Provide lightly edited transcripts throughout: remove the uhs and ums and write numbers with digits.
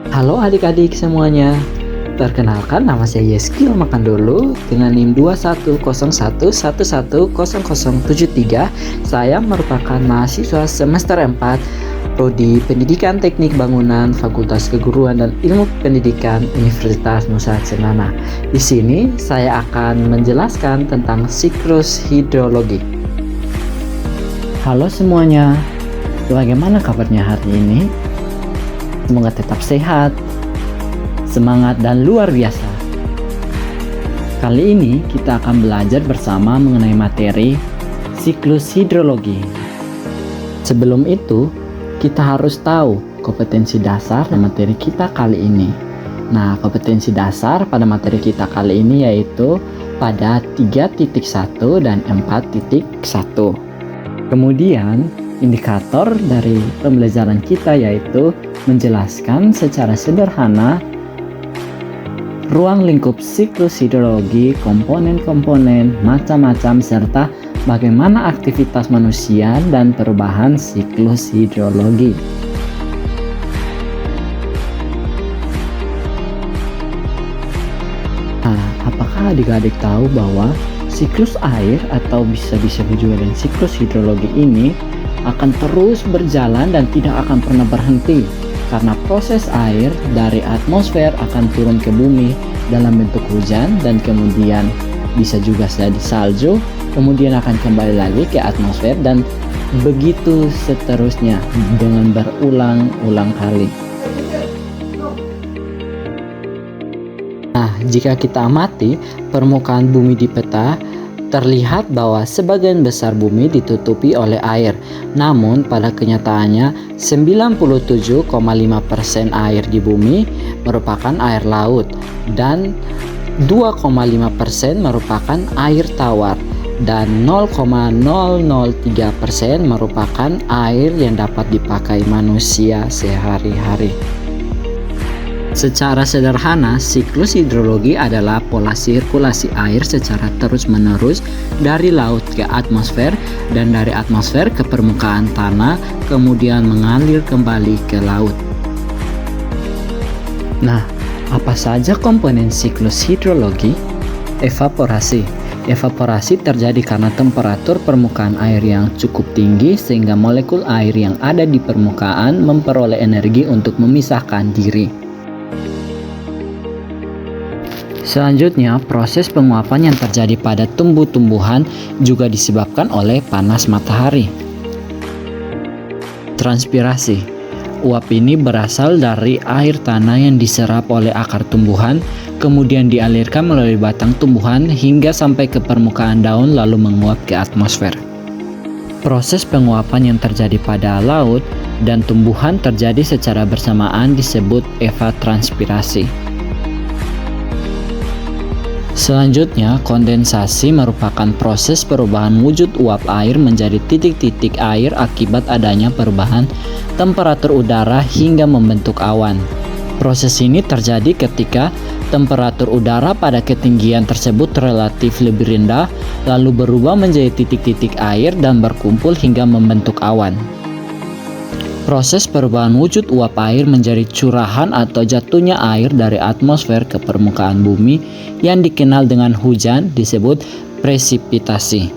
Halo adik-adik semuanya. Perkenalkan, nama saya Yeskil Makandolo dengan NIM 2101110073. Saya merupakan mahasiswa semester 4 Prodi Pendidikan Teknik Bangunan Fakultas Keguruan dan Ilmu Pendidikan Universitas Nusa Cendana. Di sini saya akan menjelaskan tentang siklus hidrologi. Halo semuanya. Bagaimana kabarnya hari ini? Semoga tetap sehat, semangat, dan luar biasa. Kali ini kita akan belajar bersama mengenai materi siklus hidrologi. Sebelum itu, kita harus tahu kompetensi dasar materi kita kali ini. Nah, kompetensi dasar pada materi kita kali ini yaitu pada 3.1 dan 4.1. Kemudian, indikator dari pembelajaran kita yaitu menjelaskan secara sederhana ruang lingkup siklus hidrologi, komponen-komponen, macam-macam, serta bagaimana aktivitas manusia dan perubahan siklus hidrologi. Nah, apakah adik-adik tahu bahwa siklus air atau bisa disebut juga dengan siklus hidrologi ini akan terus berjalan dan tidak akan pernah berhenti, karena proses air dari atmosfer akan turun ke bumi dalam bentuk hujan dan kemudian bisa juga jadi salju, kemudian akan kembali lagi ke atmosfer dan begitu seterusnya dengan berulang-ulang kali. Nah, jika kita amati permukaan bumi di peta, terlihat bahwa sebagian besar bumi ditutupi oleh air. Namun pada kenyataannya 97,5% air di bumi merupakan air laut dan 2,5% merupakan air tawar dan 0,003% merupakan air yang dapat dipakai manusia sehari-hari. Secara sederhana, siklus hidrologi adalah pola sirkulasi air secara terus-menerus dari laut ke atmosfer dan dari atmosfer ke permukaan tanah, kemudian mengalir kembali ke laut. Nah, apa saja komponen siklus hidrologi? Evaporasi. Evaporasi terjadi karena temperatur permukaan air yang cukup tinggi sehingga molekul air yang ada di permukaan memperoleh energi untuk memisahkan diri. Selanjutnya, proses penguapan yang terjadi pada tumbuh-tumbuhan juga disebabkan oleh panas matahari. Transpirasi. Uap ini berasal dari air tanah yang diserap oleh akar tumbuhan, kemudian dialirkan melalui batang tumbuhan hingga sampai ke permukaan daun lalu menguap ke atmosfer. Proses penguapan yang terjadi pada laut dan tumbuhan terjadi secara bersamaan disebut evapotranspirasi. Selanjutnya, kondensasi merupakan proses perubahan wujud uap air menjadi titik-titik air akibat adanya perubahan temperatur udara hingga membentuk awan. Proses ini terjadi ketika temperatur udara pada ketinggian tersebut relatif lebih rendah, lalu berubah menjadi titik-titik air dan berkumpul hingga membentuk awan. Proses perubahan wujud uap air menjadi curahan atau jatuhnya air dari atmosfer ke permukaan bumi yang dikenal dengan hujan disebut presipitasi.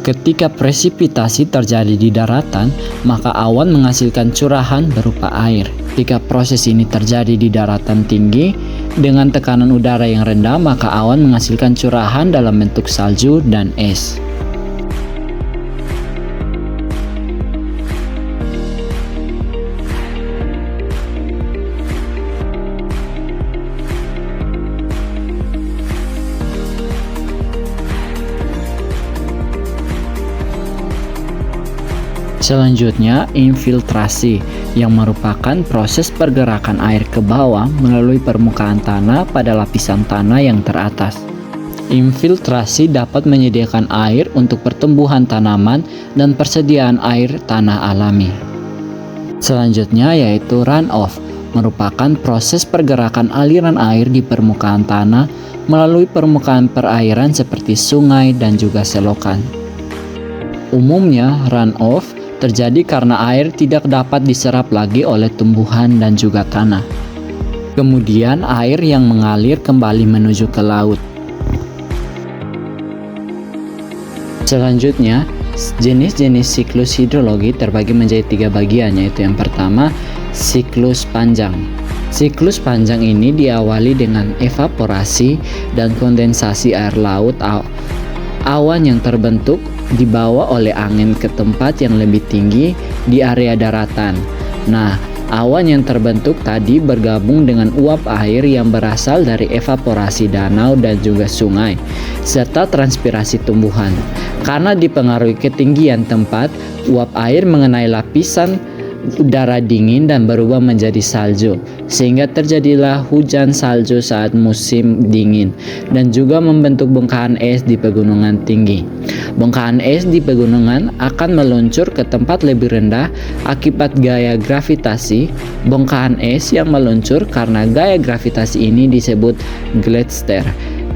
Ketika presipitasi terjadi di daratan, maka awan menghasilkan curahan berupa air. Jika proses ini terjadi di daratan tinggi dengan tekanan udara yang rendah, maka awan menghasilkan curahan dalam bentuk salju dan es. Selanjutnya, infiltrasi yang merupakan proses pergerakan air ke bawah melalui permukaan tanah pada lapisan tanah yang teratas. Infiltrasi dapat menyediakan air untuk pertumbuhan tanaman dan persediaan air tanah alami. Selanjutnya yaitu runoff, merupakan proses pergerakan aliran air di permukaan tanah melalui permukaan perairan seperti sungai dan juga selokan. Umumnya, runoff terjadi karena air tidak dapat diserap lagi oleh tumbuhan dan juga tanah. Kemudian air yang mengalir kembali menuju ke laut. Selanjutnya, jenis-jenis siklus hidrologi terbagi menjadi 3 bagian, yaitu yang pertama, siklus panjang. Siklus panjang ini diawali dengan evaporasi dan kondensasi air laut. Awan yang terbentuk dibawa oleh angin ke tempat yang lebih tinggi di area daratan. Nah, awan yang terbentuk tadi bergabung dengan uap air yang berasal dari evaporasi danau dan juga sungai, serta transpirasi tumbuhan. Karena dipengaruhi ketinggian tempat, uap air mengenai lapisan udara dingin dan berubah menjadi salju, sehingga terjadilah hujan salju saat musim dingin, dan juga membentuk bongkahan es di pegunungan tinggi. Bongkahan es di pegunungan akan meluncur ke tempat lebih rendah akibat gaya gravitasi. Bongkahan es yang meluncur karena gaya gravitasi ini disebut gletser.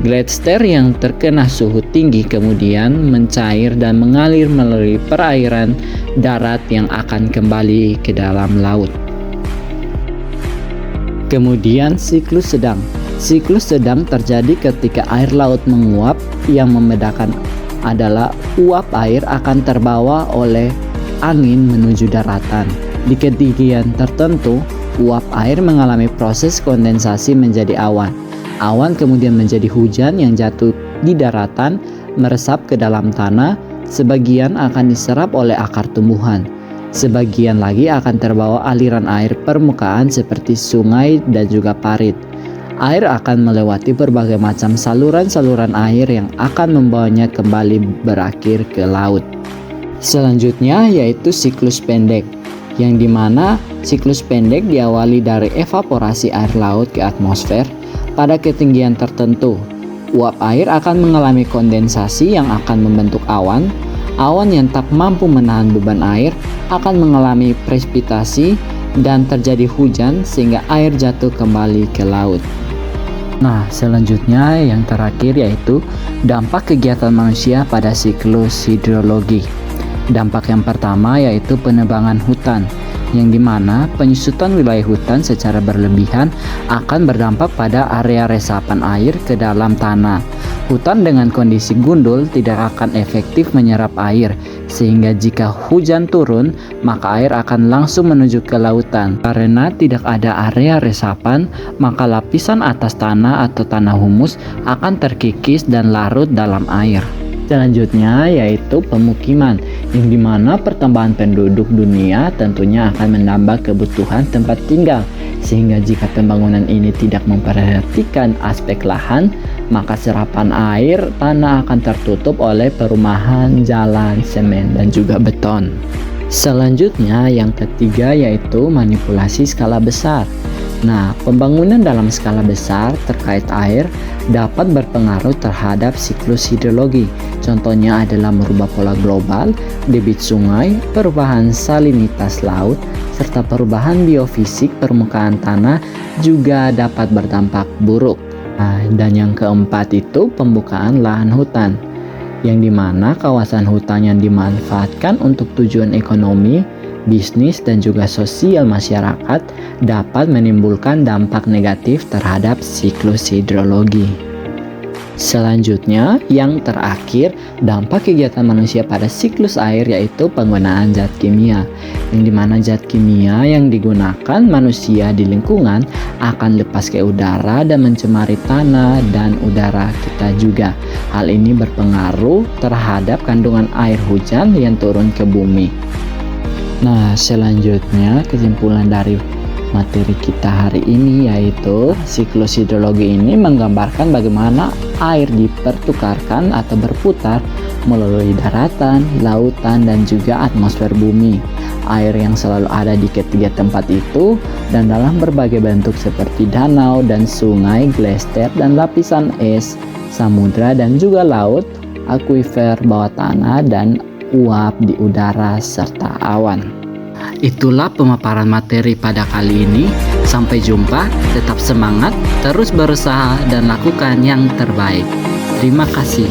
Gletser yang terkena suhu tinggi kemudian mencair dan mengalir melalui perairan darat yang akan kembali ke dalam laut. Kemudian siklus sedang. Siklus sedang terjadi ketika air laut menguap. Yang membedakan adalah uap air akan terbawa oleh angin menuju daratan. Di ketinggian tertentu, uap air mengalami proses kondensasi menjadi awan. Awan kemudian menjadi hujan yang jatuh di daratan, meresap ke dalam tanah. Sebagian akan diserap oleh akar tumbuhan. Sebagian lagi akan terbawa aliran air permukaan seperti sungai dan juga parit. Air akan melewati berbagai macam saluran-saluran air yang akan membawanya kembali berakhir ke laut. Selanjutnya yaitu siklus pendek, yang dimana siklus pendek diawali dari evaporasi air laut ke atmosfer. Pada ketinggian tertentu, uap air akan mengalami kondensasi yang akan membentuk awan. Awan yang tak mampu menahan beban air akan mengalami presipitasi dan terjadi hujan sehingga air jatuh kembali ke laut. Nah, selanjutnya yang terakhir yaitu dampak kegiatan manusia pada siklus hidrologi. Dampak yang pertama yaitu penebangan hutan, yang dimana penyusutan wilayah hutan secara berlebihan akan berdampak pada area resapan air ke dalam tanah. Hutan dengan kondisi gundul tidak akan efektif menyerap air, sehingga jika hujan turun, maka air akan langsung menuju ke lautan. Karena tidak ada area resapan, maka lapisan atas tanah atau tanah humus akan terkikis dan larut dalam air. Selanjutnya yaitu pemukiman, yang dimana pertambahan penduduk dunia tentunya akan menambah kebutuhan tempat tinggal, sehingga jika pembangunan ini tidak memperhatikan aspek lahan, maka serapan air tanah akan tertutup oleh perumahan, jalan, semen, dan juga beton. Selanjutnya yang ketiga yaitu manipulasi skala besar. Nah, pembangunan dalam skala besar terkait air dapat berpengaruh terhadap siklus hidrologi. Contohnya adalah merubah pola global, debit sungai, perubahan salinitas laut, serta perubahan biofisik permukaan tanah juga dapat berdampak buruk. Nah, dan yang keempat itu pembukaan lahan hutan, yang dimana kawasan hutan yang dimanfaatkan untuk tujuan ekonomi, bisnis, dan juga sosial masyarakat dapat menimbulkan dampak negatif terhadap siklus hidrologi. Selanjutnya, yang terakhir, dampak kegiatan manusia pada siklus air yaitu penggunaan zat kimia, yang dimana zat kimia yang digunakan manusia di lingkungan akan lepas ke udara dan mencemari tanah dan udara kita juga. Hal ini berpengaruh terhadap kandungan air hujan yang turun ke bumi. Nah, selanjutnya kesimpulan dari materi kita hari ini yaitu siklus hidrologi ini menggambarkan bagaimana air dipertukarkan atau berputar melalui daratan, lautan, dan juga atmosfer bumi. Air yang selalu ada di ketiga tempat itu dan dalam berbagai bentuk seperti danau dan sungai, gletser dan lapisan es, samudra dan juga laut, akuifer bawah tanah, dan uap di udara serta awan. Itulah pemaparan materi pada kali ini. Sampai jumpa, tetap semangat, terus berusaha dan lakukan yang terbaik. Terima kasih.